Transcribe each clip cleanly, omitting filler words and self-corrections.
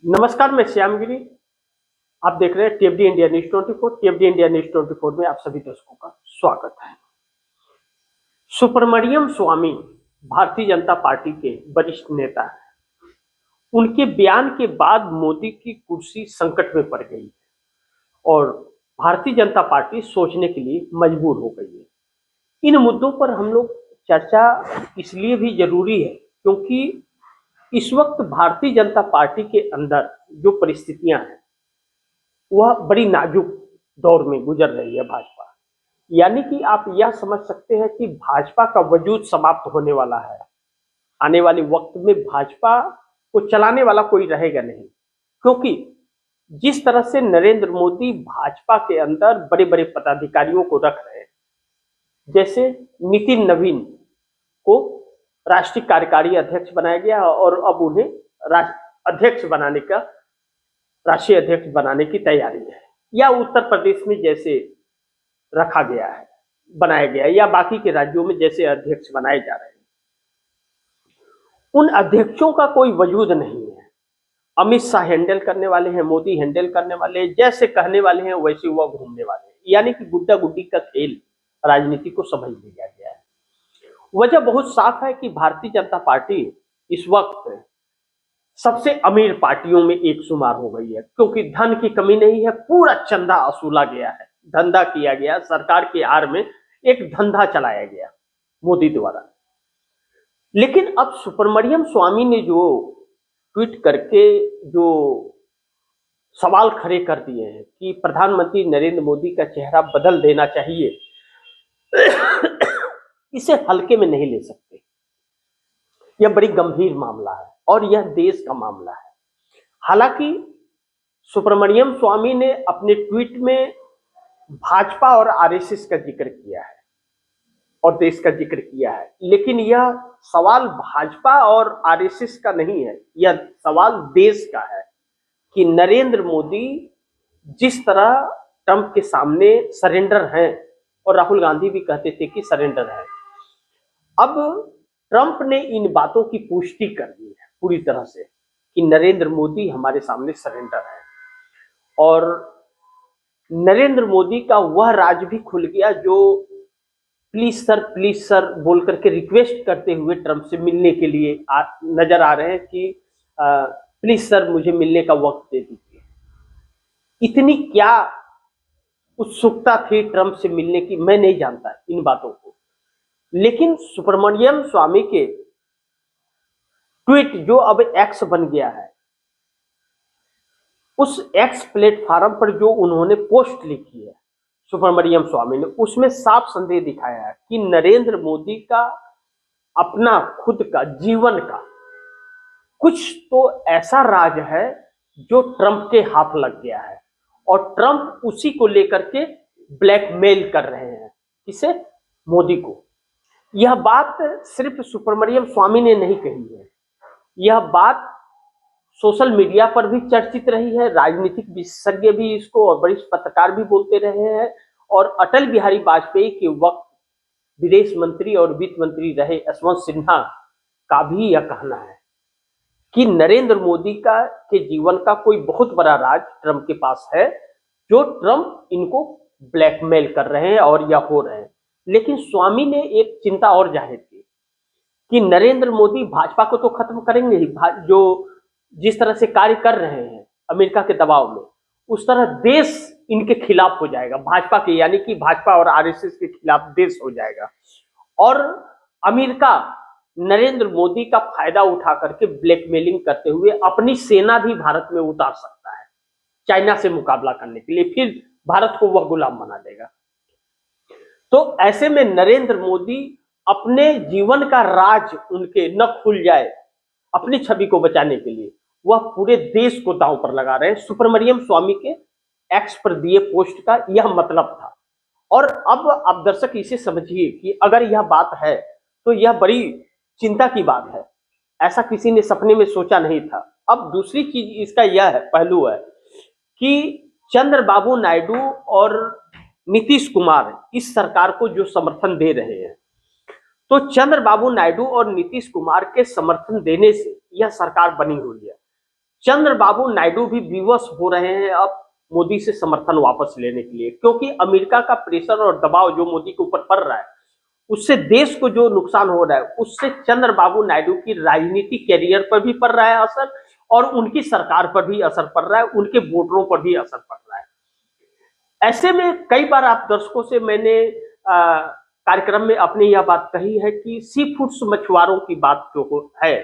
नमस्कार, मैं श्यामगिरी। आप देख रहे हैं टीएफडी इंडिया न्यूज 24। टीएफडी इंडिया न्यूज 24 में आप सभी दर्शकों का स्वागत है। सुब्रमण्यम स्वामी भारतीय जनता पार्टी के वरिष्ठ नेता हैं। उनके बयान के बाद मोदी की कुर्सी संकट में पड़ गई है और भारतीय जनता पार्टी सोचने के लिए मजबूर हो गई है। इन मुद्दों पर हम लोग चर्चा इसलिए भी जरूरी है क्योंकि इस वक्त भारतीय जनता पार्टी के अंदर जो परिस्थितियां हैं वह बड़ी नाजुक दौर में गुजर रही है भाजपा। यानी कि आप यह समझ सकते हैं कि भाजपा का वजूद समाप्त होने वाला है। आने वाले वक्त में भाजपा को चलाने वाला कोई रहेगा नहीं, क्योंकि जिस तरह से नरेंद्र मोदी भाजपा के अंदर बड़े बड़े पदाधिकारियों को रख रहे हैं, जैसे नितिन नवीन को राष्ट्रीय कार्यकारी अध्यक्ष बनाया गया और अब उन्हें अध्यक्ष बनाने का राष्ट्रीय अध्यक्ष बनाने की तैयारी है, या उत्तर प्रदेश में जैसे रखा गया है, बनाया गया है, या बाकी के राज्यों में जैसे अध्यक्ष बनाए जा रहे हैं, उन अध्यक्षों का कोई वजूद नहीं है। अमित शाह हैंडल करने वाले हैं, मोदी हैंडल करने वाले हैं, जैसे कहने वाले हैं वैसे वह घूमने वाले हैं। यानी कि गुड्डा गुड्डी का खेल राजनीति को समझ लिया गया है। वजह बहुत साफ है कि भारतीय जनता पार्टी इस वक्त सबसे अमीर पार्टियों में एक शुमार हो गई है, क्योंकि धन की कमी नहीं है। पूरा चंदा वसूला गया है, धंधा किया गया, सरकार की आड़ में एक धंधा चलाया गया मोदी द्वारा। लेकिन अब सुब्रमण्यम स्वामी ने जो ट्वीट करके जो सवाल खड़े कर दिए हैं कि प्रधानमंत्री नरेंद्र मोदी का चेहरा बदल देना चाहिए, इसे हल्के में नहीं ले सकते। यह बड़ी गंभीर मामला है और यह देश का मामला है। हालांकि सुब्रमण्यम स्वामी ने अपने ट्वीट में भाजपा और आरएसएस का जिक्र किया है और देश का जिक्र किया है, लेकिन यह सवाल भाजपा और आरएसएस का नहीं है, यह सवाल देश का है कि नरेंद्र मोदी जिस तरह ट्रंप के सामने सरेंडर हैं, और राहुल गांधी भी कहते थे कि सरेंडर है, अब ट्रंप ने इन बातों की पुष्टि कर दी है पूरी तरह से कि नरेंद्र मोदी हमारे सामने सरेंडर है। और नरेंद्र मोदी का वह राज भी खुल गया जो प्लीज सर बोल करके रिक्वेस्ट करते हुए ट्रंप से मिलने के लिए नजर आ रहे हैं कि प्लीज सर मुझे मिलने का वक्त दे दीजिए। इतनी क्या उत्सुकता थी ट्रंप से मिलने की, मैं नहीं जानता इन बातों को। लेकिन सुब्रमण्यम स्वामी के ट्वीट जो अब एक्स बन गया है, उस एक्स प्लेटफॉर्म पर जो उन्होंने पोस्ट लिखी है सुब्रमण्यम स्वामी ने, उसमें साफ संदेश दिखाया है कि नरेंद्र मोदी का अपना खुद का जीवन का कुछ तो ऐसा राज है जो ट्रंप के हाथ लग गया है और ट्रंप उसी को लेकर के ब्लैकमेल कर रहे हैं। किसे? मोदी को। यह बात सिर्फ सुब्रमण्यम स्वामी ने नहीं कही है, यह बात सोशल मीडिया पर भी चर्चित रही है, राजनीतिक विशेषज्ञ भी इसको और वरिष्ठ पत्रकार भी बोलते रहे हैं। और अटल बिहारी वाजपेयी के वक्त विदेश मंत्री और वित्त मंत्री रहे यशवंत सिन्हा का भी यह कहना है कि नरेंद्र मोदी के जीवन का कोई बहुत बड़ा राज ट्रंप के पास है, जो ट्रंप इनको ब्लैकमेल कर रहे हैं और यह हो रहे हैं। लेकिन स्वामी ने एक चिंता और जाहिर की कि नरेंद्र मोदी भाजपा को तो खत्म करेंगे ही, जो जिस तरह से कार्य कर रहे हैं अमेरिका के दबाव में, उस तरह देश इनके खिलाफ हो जाएगा, भाजपा के, यानी कि भाजपा और आरएसएस के खिलाफ देश हो जाएगा। और अमेरिका नरेंद्र मोदी का फायदा उठा करके ब्लैकमेलिंग करते हुए अपनी सेना भी भारत में उतार सकता है चाइना से मुकाबला करने के लिए, फिर भारत को वह गुलाम बना देगा। तो ऐसे में नरेंद्र मोदी अपने जीवन का राज उनके न खुल जाए, अपनी छवि को बचाने के लिए वह पूरे देश को दांव पर लगा रहे हैं। सुब्रमण्यम स्वामी के एक्स पर दिए पोस्ट का यह मतलब था। और अब आप दर्शक इसे समझिए कि अगर यह बात है तो यह बड़ी चिंता की बात है, ऐसा किसी ने सपने में सोचा नहीं था। अब दूसरी चीज इसका यह है, पहलू है कि चंद्रबाबू नायडू और नीतीश कुमार इस सरकार को जो समर्थन दे रहे हैं, तो चंद्रबाबू नायडू और नीतीश कुमार के समर्थन देने से यह सरकार बनी हुई है। चंद्रबाबू नायडू भी विवश हो रहे हैं अब मोदी से समर्थन वापस लेने के लिए, क्योंकि अमेरिका का प्रेशर और दबाव जो मोदी के ऊपर पड़ रहा है, उससे देश को जो नुकसान हो रहा है, उससे चंद्रबाबू नायडू की राजनीतिक कैरियर पर भी पड़ रहा है असर, और उनकी सरकार पर भी असर पड़ रहा है, उनके वोटरों पर भी असर पड़ रहा है। ऐसे में कई बार आप दर्शकों से मैंने कार्यक्रम में अपनी यह बात कही है कि सी फूड्स मछुआरों की बात जो है,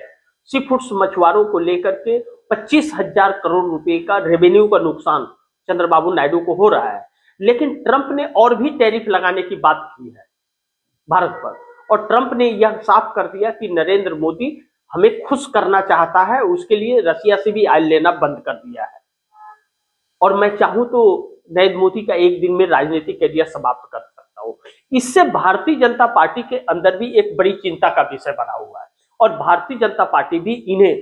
सी फूड्स मछुआरों को लेकर के 25,000 करोड़ रुपए का रेवेन्यू का नुकसान चंद्रबाबू नायडू को हो रहा है, लेकिन ट्रंप ने और भी टैरिफ लगाने की बात की है भारत पर, और ट्रंप ने यह साफ कर दिया कि नरेंद्र मोदी हमें खुश करना चाहता है, उसके लिए रसिया से भी ऑयल लेना बंद कर दिया है। और मैं चाहूं तो नरेंद्र मोदी का एक दिन में राजनीतिक कैरियर समाप्त कर सकता हूं। इससे भारतीय जनता पार्टी के अंदर भी एक बड़ी चिंता का विषय बना हुआ है, और भारतीय जनता पार्टी भी इन्हें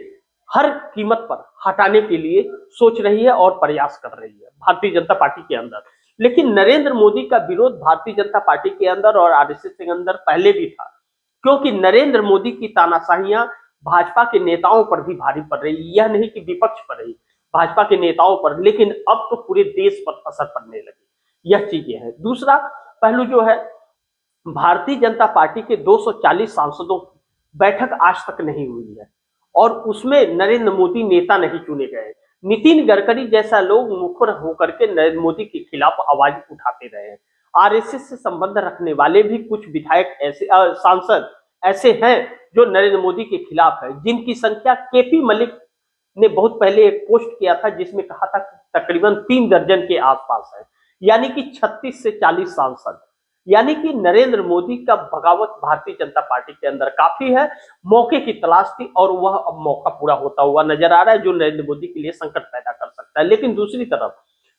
हर कीमत पर हटाने के लिए सोच रही है और प्रयास कर रही है भारतीय जनता पार्टी के अंदर। लेकिन नरेंद्र मोदी का विरोध भारतीय जनता पार्टी के अंदर और आरएसएस के अंदर पहले भी था, क्योंकि नरेंद्र मोदी की तानाशाहियां भाजपा के नेताओं पर भी भारी पड़ रही, यह नहीं कि विपक्ष पर रही, भाजपा के नेताओं पर, लेकिन अब तो पूरे देश पर असर पड़ने लगी, यह चीजें हैं। दूसरा पहलू जो है, भारतीय जनता पार्टी के 240 सांसदों की बैठक आज तक नहीं हुई है, और उसमें नरेंद्र मोदी नेता नहीं चुने गए। नितिन गडकरी जैसा लोग मुखर होकर के नरेंद्र मोदी के खिलाफ आवाज उठाते रहे हैं। आरएसएस से संबंध रखने वाले भी कुछ विधायक ऐसे सांसद ऐसे हैं जो नरेंद्र मोदी के खिलाफ है, जिनकी संख्या केपी मलिक ने बहुत पहले एक पोस्ट किया था जिसमें कहा था कि तकरीबन 3 दर्जन के आसपास है, यानी कि 36 से 40 सांसद, यानी कि नरेंद्र मोदी का बगावत भारतीय जनता पार्टी के अंदर काफी है। मौके की तलाश थी और वह अब मौका पूरा होता हुआ नजर आ रहा है, जो नरेंद्र मोदी के लिए संकट पैदा कर सकता है। लेकिन दूसरी तरफ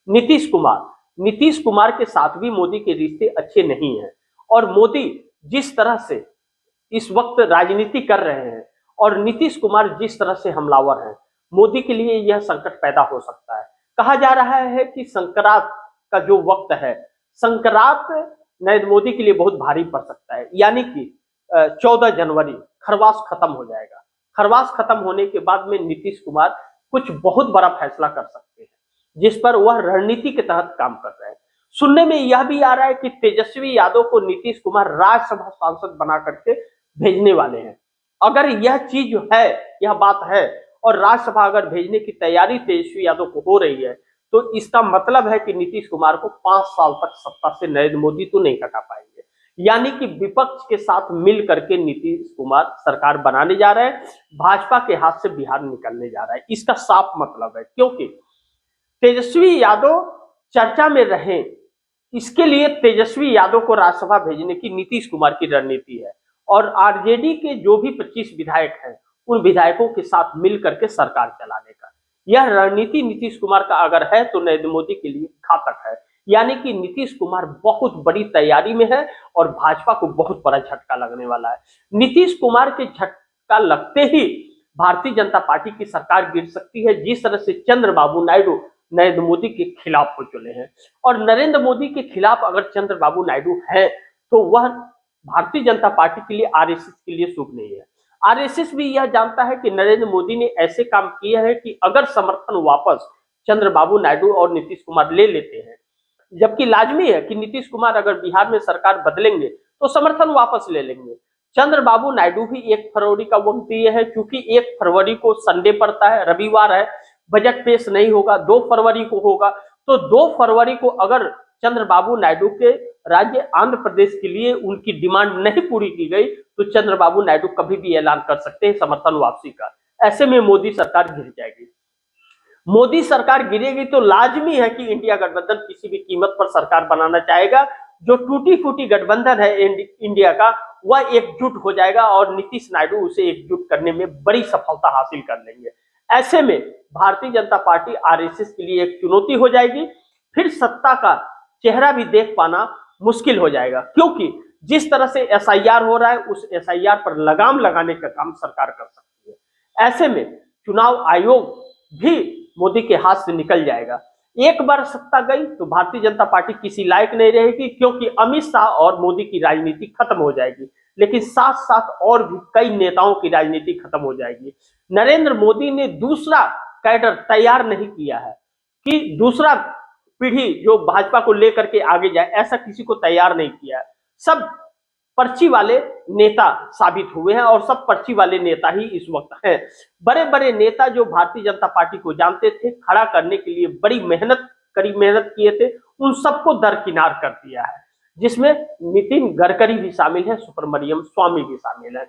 नीतीश कुमार के साथ भी मोदी के रिश्ते अच्छे नहीं हैं, और मोदी जिस तरह से इस वक्त राजनीति कर रहे हैं और नीतीश कुमार जिस तरह से हमलावर हैं, मोदी के लिए यह संकट पैदा हो सकता है। कहा जा रहा है कि संक्रांत का जो वक्त है, संक्रांत नरेंद्र मोदी के लिए बहुत भारी पड़ सकता है, यानी कि 14 जनवरी खरवास खत्म हो जाएगा। खरवास खत्म होने के बाद में नीतीश कुमार कुछ बहुत बड़ा फैसला कर सकते हैं, जिस पर वह रणनीति के तहत काम कर रहे हैं। सुनने में यह भी आ रहा है कि तेजस्वी यादव को नीतीश कुमार राज्यसभा सांसद बना करके भेजने वाले हैं। अगर यह चीज है, यह बात है, और राज्यसभा अगर भेजने की तैयारी तेजस्वी यादव को हो रही है, तो इसका मतलब है कि नीतीश कुमार को 5 साल तक सत्ता से नरेंद्र मोदी तो नहीं हटा पाएंगे, यानी कि विपक्ष के साथ मिल करके नीतीश कुमार सरकार बनाने जा रहे हैं, भाजपा के हाथ से बिहार निकलने जा रहा है, इसका साफ मतलब है। क्योंकि तेजस्वी यादव चर्चा में रहे, इसके लिए तेजस्वी यादव को राज्यसभा भेजने की नीतीश कुमार की रणनीति है, और आरजेडी के जो भी 25 विधायक हैं, उन विधायकों के साथ मिल करके सरकार चलाने का यह रणनीति नीतीश कुमार का अगर है तो नरेंद्र मोदी के लिए घातक है। यानी कि नीतीश कुमार बहुत बड़ी तैयारी में है और भाजपा को बहुत बड़ा झटका लगने वाला है। नीतीश कुमार के झटका लगते ही भारतीय जनता पार्टी की सरकार गिर सकती है, जिस तरह से चंद्रबाबू नायडू नरेंद्र मोदी के खिलाफ हो चले हैं। और नरेंद्र मोदी के खिलाफ अगर चंद्रबाबू नायडू है तो वह भारतीय जनता पार्टी के लिए, आरएसएस के लिए शुभ नहीं है। आरएसएस भी यह जानता है कि नरेंद्र मोदी ने ऐसे काम किए हैं कि अगर समर्थन वापस चंद्रबाबू नायडू और नीतीश कुमार ले लेते हैं, जबकि लाजमी है कि नीतीश कुमार अगर बिहार में सरकार बदलेंगे तो समर्थन वापस ले लेंगे। चंद्रबाबू नायडू भी 1 फरवरी का वक्त दिए है, क्योंकि 1 फरवरी को संडे पड़ता है, रविवार है, बजट पेश नहीं होगा, 2 फरवरी को होगा। तो 2 फरवरी को अगर चंद्रबाबू नायडू के राज्य आंध्र प्रदेश के लिए उनकी डिमांड नहीं पूरी की गई तो चंद्रबाबू नायडू कभी भी ऐलान कर सकते हैं समर्थन वापसी का। ऐसे में मोदी सरकार गिर जाएगी। मोदी सरकार गिरेगी तो लाजमी है कि इंडिया गठबंधन किसी भी कीमत पर सरकार बनाना चाहेगा। जो टूटी फूटी गठबंधन है इंडिया का, वह एकजुट हो जाएगा और नीतीश नायडू उसे एकजुट करने में बड़ी सफलता हासिल कर लेंगे। ऐसे में भारतीय जनता पार्टी आरएसएस के लिए एक चुनौती हो जाएगी, फिर सत्ता का चेहरा भी देख पाना मुश्किल हो जाएगा, क्योंकि जिस तरह से एसआईआर हो रहा है उस एसआईआर पर लगाम लगाने का काम सरकार कर सकती है। ऐसे में चुनाव आयोग भी मोदी के हाथ से निकल जाएगा। एक बार सत्ता गई तो भारतीय जनता पार्टी किसी लायक नहीं रहेगी, क्योंकि अमित शाह और मोदी की राजनीति खत्म हो जाएगी, लेकिन साथ साथ और भी कई नेताओं की राजनीति खत्म हो जाएगी। नरेंद्र मोदी ने दूसरा कैडर तैयार नहीं किया है कि दूसरा पीढ़ी जो भाजपा को लेकर के आगे जाए, ऐसा किसी को तैयार नहीं किया है। सब पर्ची वाले नेता साबित हुए हैं और सब पर्ची वाले नेता ही इस वक्त हैं। बड़े बड़े नेता जो भारतीय जनता पार्टी को जानते थे, खड़ा करने के लिए बड़ी कड़ी मेहनत किए थे, उन सबको दरकिनार कर दिया है, जिसमें नितिन गडकरी भी शामिल है, सुब्रमण्यम स्वामी भी शामिल है।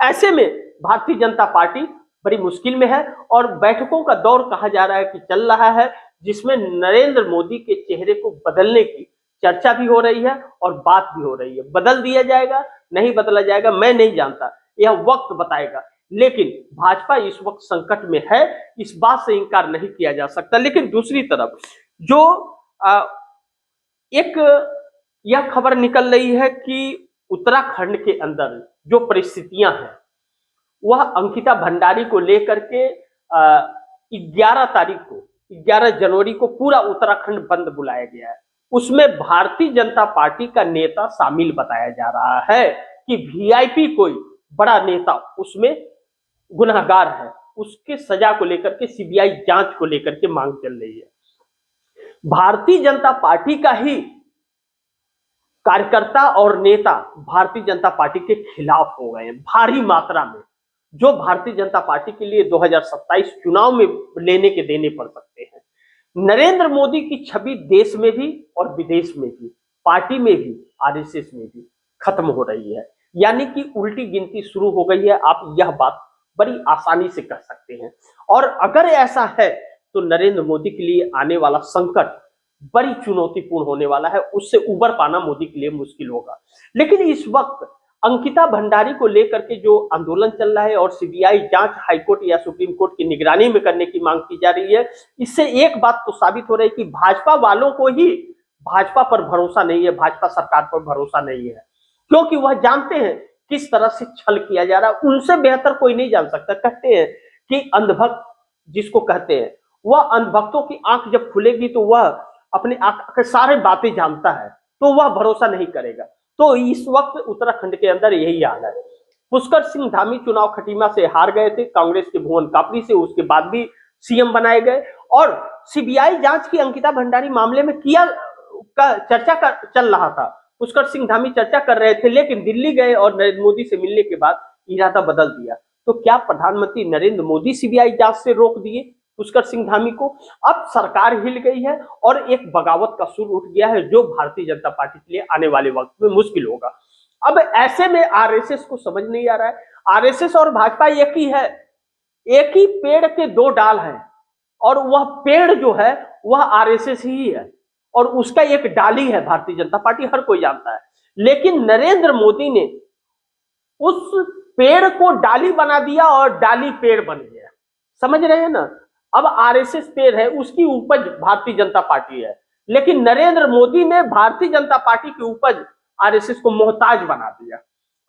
ऐसे में भारतीय जनता पार्टी बड़ी मुश्किल में है और बैठकों का दौर कहा जा रहा है कि चल रहा है, जिसमें नरेंद्र मोदी के चेहरे को बदलने की चर्चा भी हो रही है और बात भी हो रही है। बदल दिया जाएगा, नहीं बदला जाएगा, मैं नहीं जानता, यह वक्त बताएगा। लेकिन भाजपा इस वक्त संकट में है, इस बात से इनकार नहीं किया जा सकता। लेकिन दूसरी तरफ जो एक यह खबर निकल रही है कि उत्तराखंड के अंदर जो परिस्थितियां हैं, वह अंकिता भंडारी को लेकर के 11 जनवरी को पूरा उत्तराखंड बंद बुलाया गया है। उसमें भारतीय जनता पार्टी का नेता शामिल बताया जा रहा है कि वीआईपी कोई बड़ा नेता उसमें गुनहगार है, उसके सजा को लेकर के सीबीआई जांच को लेकर के मांग चल रही है। भारतीय जनता पार्टी का ही कार्यकर्ता और नेता भारतीय जनता पार्टी के खिलाफ हो गए हैं भारी मात्रा में, जो भारतीय जनता पार्टी के लिए 2027 चुनाव में लेने के देने पड़ सकते हैं। नरेंद्र मोदी की छवि देश में भी और विदेश में भी, पार्टी में भी, आरएसएस में भी खत्म हो रही है, यानी कि उल्टी गिनती शुरू हो गई है। आप यह बात बड़ी आसानी से कह सकते हैं। और अगर ऐसा है तो नरेंद्र मोदी के लिए आने वाला संकट बड़ी चुनौतीपूर्ण होने वाला है, उससे उबर पाना मोदी के लिए मुश्किल होगा। लेकिन इस वक्त अंकिता भंडारी को लेकर के जो आंदोलन चल रहा है और सीबीआई जांच हाईकोर्ट या सुप्रीम कोर्ट की निगरानी में करने की मांग की जा रही है, इससे एक बात तो साबित हो रही है कि भाजपा वालों को ही भाजपा पर भरोसा नहीं है, भाजपा सरकार पर भरोसा नहीं है, क्योंकि वह जानते हैं किस तरह से छल किया जा रहा है। उनसे बेहतर कोई नहीं जान सकता। कहते हैं कि अंधभक्त जिसको कहते हैं, वह अंधभक्तों की आंख जब खुलेगी तो वह अपने आंख के सारे बातें जानता है, तो वह भरोसा नहीं करेगा। तो इस वक्त उत्तराखंड के अंदर यही हाल है। पुष्कर सिंह धामी चुनाव खटीमा से हार गए थे कांग्रेस के भुवन कापरी से, उसके बाद भी सीएम बनाए गए और सीबीआई जांच की अंकिता भंडारी मामले में चर्चा चल रहा था। पुष्कर सिंह धामी चर्चा कर रहे थे, लेकिन दिल्ली गए और नरेंद्र मोदी से मिलने के बाद इरादा बदल दिया। तो क्या प्रधानमंत्री नरेंद्र मोदी सीबीआई जांच से रोक दिए पुष्कर सिंह धामी को? अब सरकार हिल गई है और एक बगावत का सुर उठ गया है, जो भारतीय जनता पार्टी के लिए आने वाले वक्त में मुश्किल होगा। अब ऐसे में आरएसएस को समझ नहीं आ रहा है, आरएसएस और भाजपा एक ही है, एक ही पेड़ के दो डाल हैं और वह पेड़ जो है वह आरएसएस ही है और उसका एक डाली है भारतीय जनता पार्टी, हर कोई जानता है। लेकिन नरेंद्र मोदी ने उस पेड़ को डाली बना दिया और डाली पेड़ बन गया। समझ रहे हैं ना? अब आरएसएस पेड़ है, उसकी उपज भारतीय जनता पार्टी है, लेकिन नरेंद्र मोदी ने भारतीय जनता पार्टी की उपज आरएसएस को मोहताज बना दिया।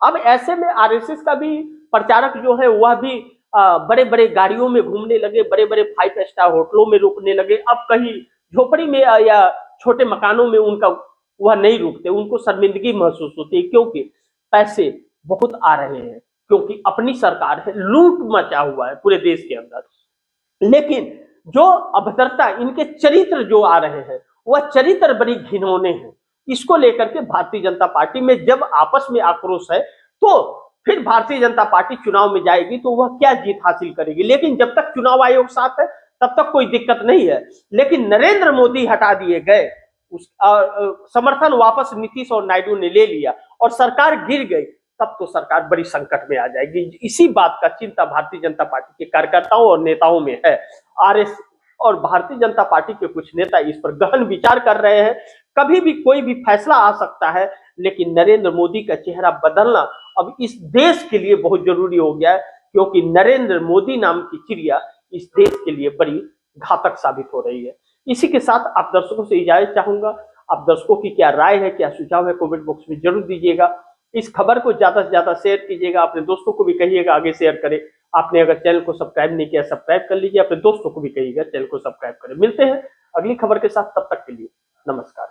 अब ऐसे में आरएसएस का भी प्रचारक जो है वह भी बड़े बड़े गाड़ियों में घूमने लगे, बड़े बड़े 5 स्टार होटलों में रुकने लगे। अब कहीं झोपड़ी में या छोटे मकानों में उनका वह नहीं रुकते, उनको शर्मिंदगी महसूस होती है, क्योंकि पैसे बहुत आ रहे हैं, क्योंकि अपनी सरकार है, लूट मचा हुआ है पूरे देश के अंदर। लेकिन जो अभद्रता, इनके चरित्र जो आ रहे हैं वह चरित्र बड़ी घिनौने हैं। इसको लेकर के भारतीय जनता पार्टी में जब आपस में आक्रोश है, तो फिर भारतीय जनता पार्टी चुनाव में जाएगी तो वह क्या जीत हासिल करेगी। लेकिन जब तक चुनाव आयोग साथ है तब तक कोई दिक्कत नहीं है। लेकिन नरेंद्र मोदी हटा दिए गए, उस समर्थन वापस नीतीश और नायडू ने ले लिया और सरकार गिर गई, तब तो सरकार बड़ी संकट में आ जाएगी। इसी बात का चिंता भारतीय जनता पार्टी के कार्यकर्ताओं और नेताओं में है। आरएस और भारतीय जनता पार्टी के कुछ नेता इस पर गहन विचार कर रहे हैं। कभी भी कोई भी फैसला आ सकता है, लेकिन नरेंद्र मोदी का चेहरा बदलना अब इस देश के लिए बहुत जरूरी हो गया है, क्योंकि नरेंद्र मोदी नाम की चिड़िया इस देश के लिए बड़ी घातक साबित हो रही है। इसी के साथ आप दर्शकों से इजाजत चाहूंगा। आप दर्शकों की क्या राय है, क्या सुझाव है, कमेंट बॉक्स में जरूर दीजिएगा। इस खबर को ज्यादा से ज्यादा शेयर कीजिएगा, अपने दोस्तों को भी कहिएगा आगे शेयर करें। आपने अगर चैनल को सब्सक्राइब नहीं किया, सब्सक्राइब कर लीजिए, अपने दोस्तों को भी कहिएगा चैनल को सब्सक्राइब करें। मिलते हैं अगली खबर के साथ, तब तक के लिए नमस्कार।